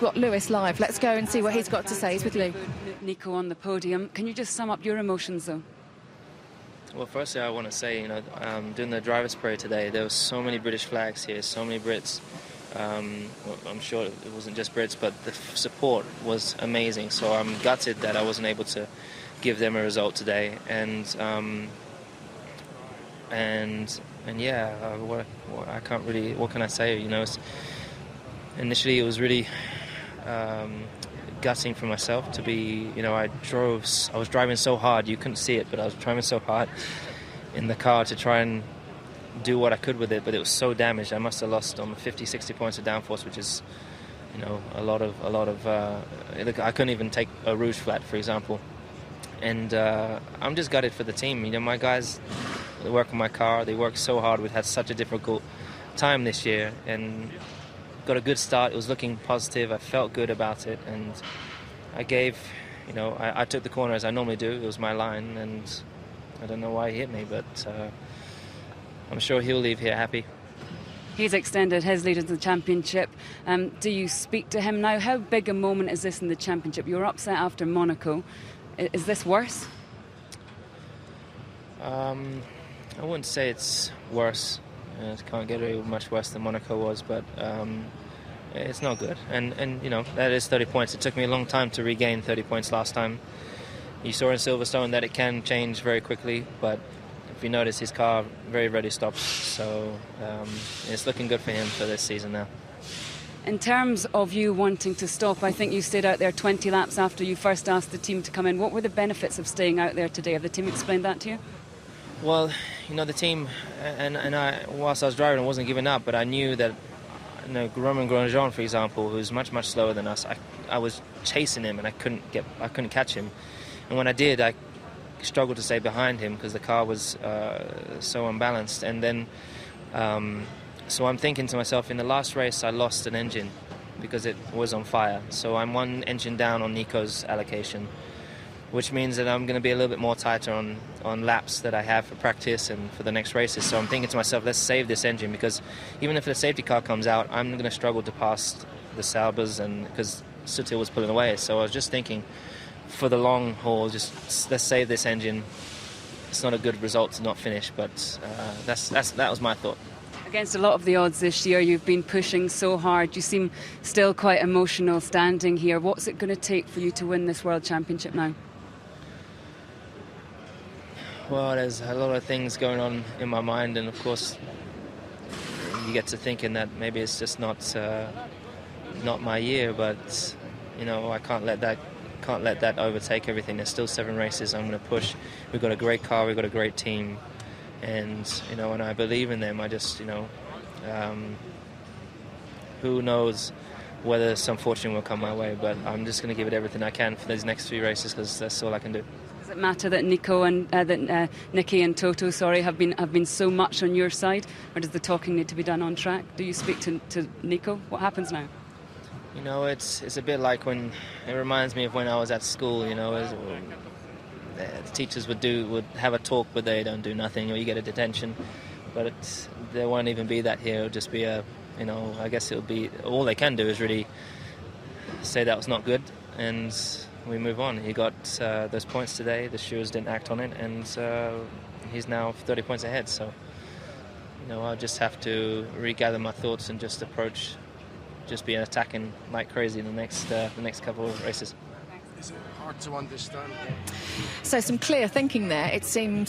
got Lewis live. Let's go and see what he's got to say. He's with Lou. Nico on the podium. Can you just sum up your emotions, though? Well, firstly, I want to say, doing the driver's parade today, there were so many British flags here, so many Brits. Well, I'm sure it wasn't just Brits, but the support was amazing. So I'm gutted that I wasn't able to give them a result today. And yeah, I can't really. What can I say? Initially it was really gutting for myself to be. I was driving so hard, you couldn't see it, but I was driving so hard in the car to try and do what I could with it, but it was so damaged. I must have lost 50-60 points of downforce, which is a lot of I couldn't even take a rouge flat, for example. And I'm just gutted for the team. My guys, they work on my car, they work so hard. We've had such a difficult time this year and got a good start. It was looking positive. I felt good about it, and I gave, I took the corner as I normally do. It was my line, and I don't know why he hit me, but I'm sure he'll leave here happy. He's extended his lead into the championship. Do you speak to him now? How big a moment is this in the championship? You were upset after Monaco. Is this worse? I wouldn't say it's worse. It can't get really much worse than Monaco was, but it's not good. And that is 30 points. It took me a long time to regain 30 points last time. You saw in Silverstone that it can change very quickly, but if you notice, his car very rarely stops. So it's looking good for him for this season now. In terms of you wanting to stop, I think you stayed out there 20 laps after you first asked the team to come in. What were the benefits of staying out there today? Have the team explained that to you? Well, the team, and I, whilst I was driving, I wasn't giving up, but I knew that, Romain Grosjean, for example, who's much, much slower than us, I was chasing him and I couldn't catch him. And when I did, I struggled to stay behind him because the car was so unbalanced. And then, so I'm thinking to myself, in the last race, I lost an engine because it was on fire. So I'm one engine down on Nico's allocation, which means that I'm going to be a little bit more tighter on laps that I have for practice and for the next races. So I'm thinking to myself, let's save this engine, because even if the safety car comes out, I'm going to struggle to pass the Saubers, and because Sutil was pulling away. So I was just thinking, for the long haul, just let's save this engine. It's not a good result to not finish, but that was my thought. Against a lot of the odds this year, you've been pushing so hard. You seem still quite emotional standing here. What's it going to take for you to win this World Championship now? Well, there's a lot of things going on in my mind, and of course you get to thinking that maybe it's just not my year, but I can't let that overtake everything. There's still 7 races. I'm going to push. We've got a great car, we've got a great team, and and I believe in them. I just who knows whether some fortune will come my way, but I'm just going to give it everything I can for these next 3 races, because that's all I can do. Does it matter that Nicky and Toto, have been so much on your side, or does the talking need to be done on track? Do you speak to Nico? What happens now? It's a bit like when it reminds me of when I was at school. The teachers would have a talk, but they don't do nothing, or you get a detention. But there won't even be that here. It'll just be I guess it'll be all they can do is really say that was not good, and we move on. He got those points today. The stewards didn't act on it, and he's now 30 points ahead. So, I'll just have to regather my thoughts and just be attacking like crazy in the next couple of races. Is it hard to understand? So some clear thinking there, it seems.